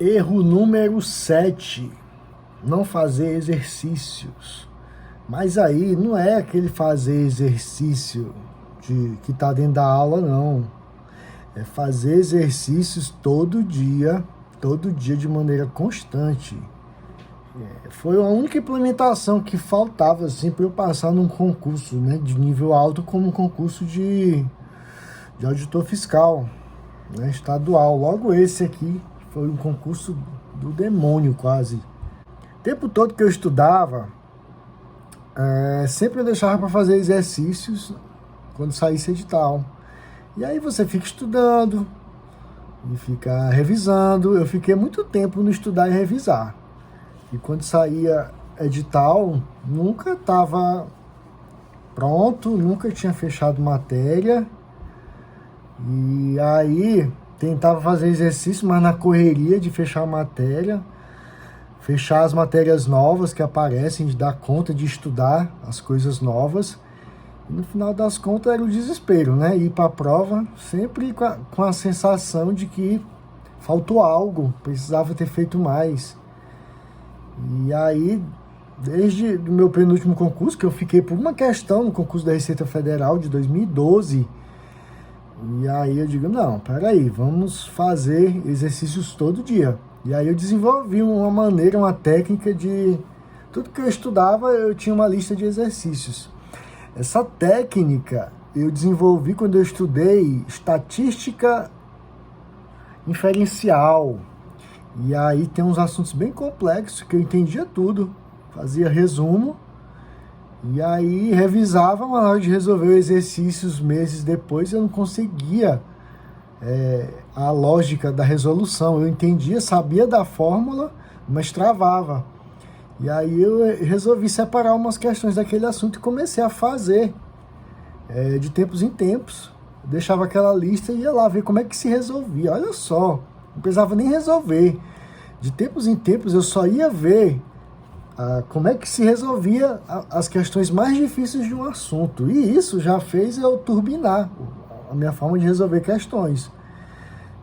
Erro número 7, não fazer exercícios. Mas aí não é aquele fazer exercício que está dentro da aula, não. É fazer exercícios todo dia de maneira constante. Foi a única implementação que faltava assim, para eu passar num concurso, né, de nível alto, como um concurso de auditor fiscal, né, estadual. Logo esse aqui foi um concurso do demônio quase. O tempo todo que eu estudava, sempre eu deixava para fazer exercícios quando saísse edital. E aí você fica estudando e fica revisando. Eu fiquei muito tempo no estudar e revisar. E quando saía edital, nunca estava pronto, nunca tinha fechado matéria. E aí tentava fazer exercício, mas na correria de fechar a matéria, fechar as matérias novas que aparecem, de dar conta de estudar as coisas novas. E no final das contas era o desespero, né? Ir para a prova sempre com a sensação de que faltou algo, precisava ter feito mais. E aí, desde o meu penúltimo concurso, que eu fiquei por uma questão no concurso da Receita Federal de 2012, e aí eu digo, não, peraí, vamos fazer exercícios todo dia. E aí eu desenvolvi uma maneira, uma técnica de... Tudo que eu estudava, eu tinha uma lista de exercícios. Essa técnica eu desenvolvi quando eu estudei estatística inferencial. E aí tem uns assuntos bem complexos que eu entendia tudo, fazia resumo, e aí revisava, mas na hora de resolver exercícios meses depois eu não conseguia a lógica da resolução. Eu entendia, sabia da fórmula, mas travava. E aí eu resolvi separar umas questões daquele assunto e comecei a fazer de tempos em tempos. Eu deixava aquela lista e ia lá ver como é que se resolvia. Olha só, não precisava nem resolver. De tempos em tempos eu só ia ver como é que se resolvia as questões mais difíceis de um assunto. E isso já fez eu turbinar a minha forma de resolver questões.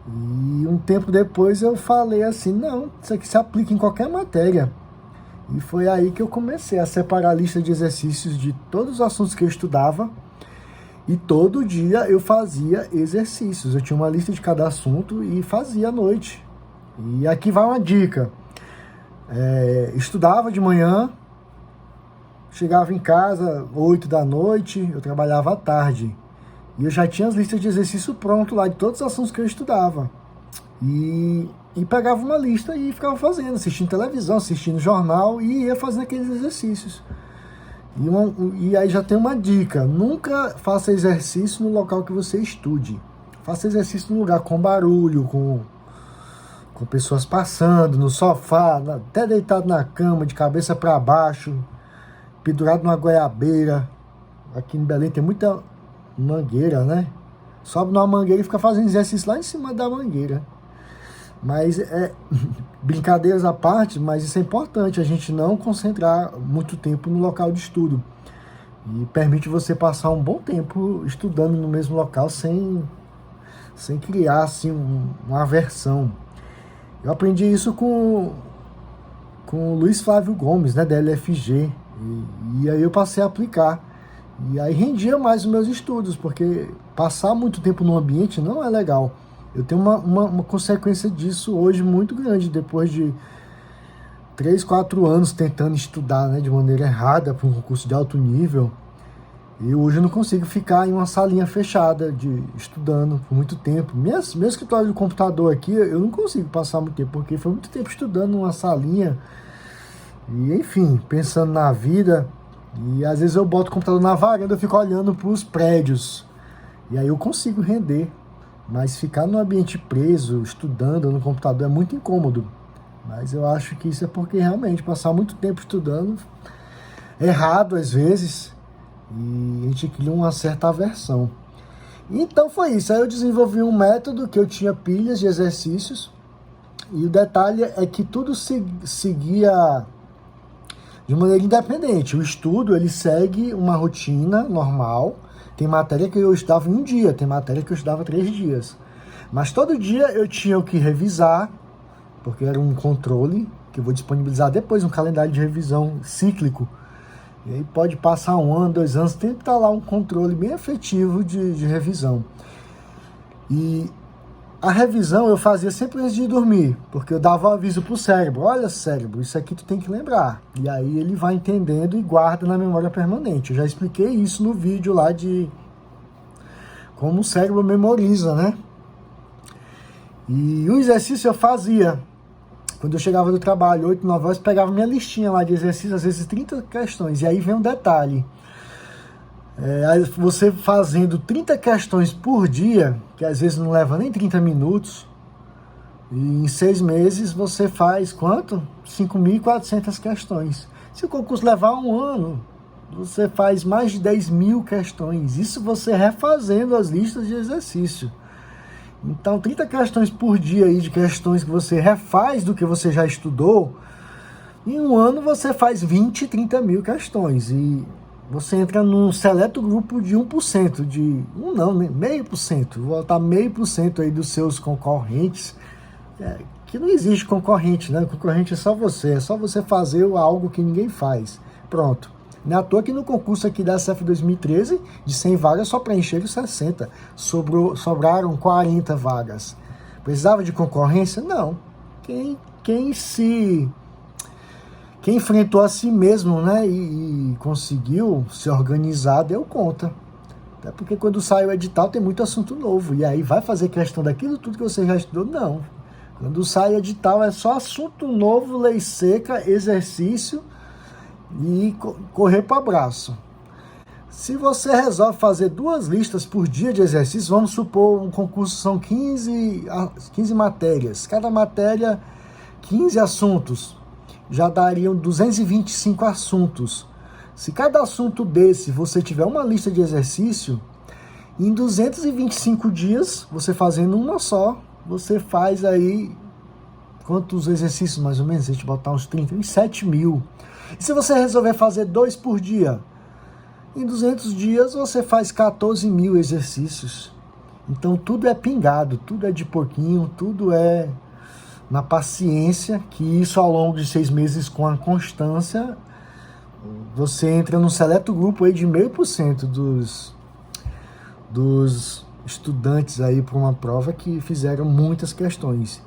E um tempo depois eu falei assim, não, isso aqui se aplica em qualquer matéria. E foi aí que eu comecei a separar a lista de exercícios de todos os assuntos que eu estudava. E todo dia eu fazia exercícios. Eu tinha uma lista de cada assunto e fazia à noite. E aqui vai uma dica. Estudava de manhã, chegava em casa 8 da noite, eu trabalhava à tarde. E eu já tinha as listas de exercício pronto lá, de todos os assuntos que eu estudava. E pegava uma lista e ficava fazendo, assistindo televisão, assistindo jornal e ia fazendo aqueles exercícios. E aí já tem uma dica, nunca faça exercício no local que você estude. Faça exercício num lugar com barulho, com pessoas passando, no sofá, até deitado na cama, de cabeça para baixo, pendurado numa goiabeira. Aqui em Belém tem muita mangueira, né? Sobe numa mangueira e fica fazendo exercício lá em cima da mangueira. Mas brincadeiras à parte, mas isso é importante, a gente não concentrar muito tempo no local de estudo. E permite você passar um bom tempo estudando no mesmo local sem criar assim, uma aversão. Eu aprendi isso com o Luiz Flávio Gomes, né, da LFG. E aí eu passei a aplicar. E aí rendia mais os meus estudos, porque passar muito tempo num ambiente não é legal. Eu tenho uma consequência disso hoje muito grande, depois de 3, 4 anos tentando estudar, né, de maneira errada para um concurso de alto nível. E hoje eu não consigo ficar em uma salinha fechada, estudando por muito tempo. Meu escritório de computador aqui, eu não consigo passar muito tempo, porque foi muito tempo estudando numa salinha. E enfim, pensando na vida. E às vezes eu boto o computador na varanda, eu fico olhando para os prédios. E aí eu consigo render. Mas ficar num ambiente preso, estudando no computador, é muito incômodo. Mas eu acho que isso é porque realmente passar muito tempo estudando, errado às vezes, e a gente cria uma certa aversão. Então foi isso. Aí eu desenvolvi um método que eu tinha pilhas de exercícios. E o detalhe é que tudo seguia de maneira independente. O estudo, ele segue uma rotina normal. Tem matéria que eu estudava em um dia, tem matéria que eu estudava 3 dias. Mas todo dia eu tinha o que revisar, porque era um controle que eu vou disponibilizar depois, um calendário de revisão cíclico. E aí pode passar 1 ano, 2 anos, tem que estar lá um controle bem efetivo de revisão. E a revisão eu fazia sempre antes de dormir, porque eu dava um aviso para o cérebro: olha, cérebro, isso aqui tu tem que lembrar. E aí ele vai entendendo e guarda na memória permanente. Eu já expliquei isso no vídeo lá de como o cérebro memoriza, né? E o exercício eu fazia. Quando eu chegava do trabalho, 8, 9 horas, pegava minha listinha lá de exercícios, às vezes 30 questões. E aí vem um detalhe. Você fazendo 30 questões por dia, que às vezes não leva nem 30 minutos, e em 6 meses você faz quanto? 5.400 questões. Se o concurso levar 1 ano, você faz mais de 10.000 questões. Isso você refazendo as listas de exercício. Então, 30 questões por dia aí de questões que você refaz do que você já estudou, em 1 ano você faz 20, 30 mil questões. E você entra num seleto grupo de 1%, de 1 não, né? 0,5%. Vou botar 0,5% aí dos seus concorrentes, que não existe concorrente, né? Concorrente é só você fazer algo que ninguém faz. Pronto. Não é à toa que no concurso aqui da SF 2013, de 100 vagas, só preencheram 60. Sobraram 40 vagas. Precisava de concorrência? Não. Quem enfrentou a si mesmo, né, e conseguiu se organizar, deu conta. Até porque quando sai o edital tem muito assunto novo. E aí vai fazer questão daquilo tudo que você já estudou? Não. Quando sai o edital é só assunto novo, lei seca, exercício e correr para o abraço. Se você resolve fazer 2 listas por dia de exercício, vamos supor um concurso são 15 matérias, cada matéria 15 assuntos, já dariam 225 assuntos. Se cada assunto desse você tiver uma lista de exercício, em 225 dias, você fazendo uma só, você faz aí quantos exercícios mais ou menos? Se a gente botar uns 30, uns 7.000. E se você resolver fazer 2 por dia, em 200 dias você faz 14.000 exercícios. Então tudo é pingado, tudo é de pouquinho, tudo é na paciência, que isso ao longo de 6 meses com a constância, você entra num seleto grupo aí de 0,5% dos estudantes aí para uma prova que fizeram muitas questões.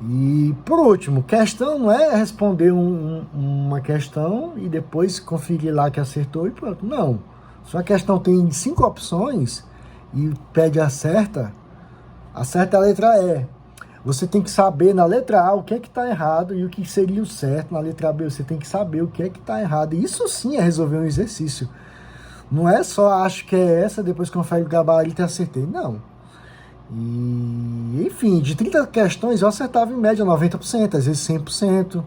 E, por último, questão não é responder uma questão e depois conferir lá que acertou e pronto. Não. Se a questão tem 5 opções e pede acerta a letra E. Você tem que saber na letra A o que é que está errado e o que seria o certo. Na letra B você tem que saber o que é que está errado. E isso sim é resolver um exercício. Não é só acho que é essa, depois confere o gabarito e acertei. Não. E, enfim, de 30 questões eu acertava em média 90%, às vezes 100%.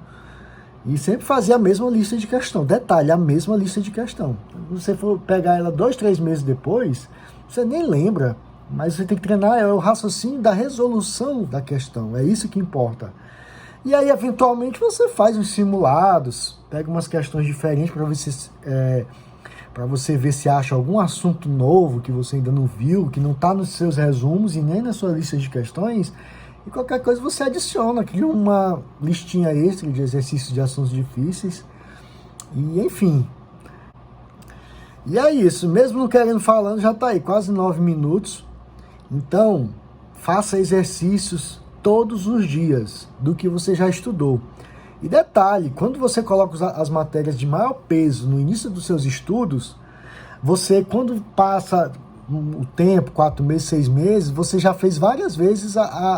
E sempre fazia a mesma lista de questão. Detalhe, a mesma lista de questão. Se você for pegar ela 2, 3 meses depois, você nem lembra. Mas você tem que treinar o raciocínio da resolução da questão. É isso que importa. E aí, eventualmente, você faz uns simulados, pega umas questões diferentes para você ver se acha algum assunto novo que você ainda não viu, que não está nos seus resumos e nem na sua lista de questões, e qualquer coisa você adiciona, cria uma listinha extra de exercícios de assuntos difíceis, e enfim. E é isso, mesmo não querendo falando, já está aí, quase 9 minutos. Então, faça exercícios todos os dias do que você já estudou. E detalhe, quando você coloca as matérias de maior peso no início dos seus estudos, você, quando passa o tempo, 4 meses, 6 meses, você já fez várias vezes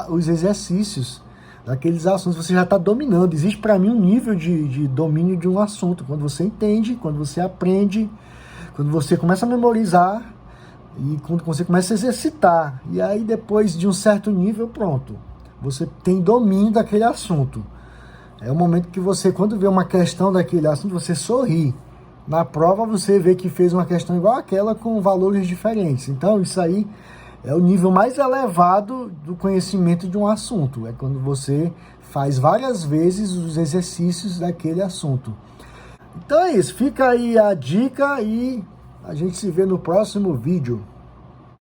os exercícios daqueles assuntos, você já está dominando. Existe para mim um nível de domínio de um assunto, quando você entende, quando você aprende, quando você começa a memorizar e quando você começa a exercitar. E aí depois de um certo nível, pronto, você tem domínio daquele assunto. É o momento que você, quando vê uma questão daquele assunto, você sorri. Na prova você vê que fez uma questão igual àquela com valores diferentes. Então isso aí é o nível mais elevado do conhecimento de um assunto. É quando você faz várias vezes os exercícios daquele assunto. Então é isso, fica aí a dica e a gente se vê no próximo vídeo.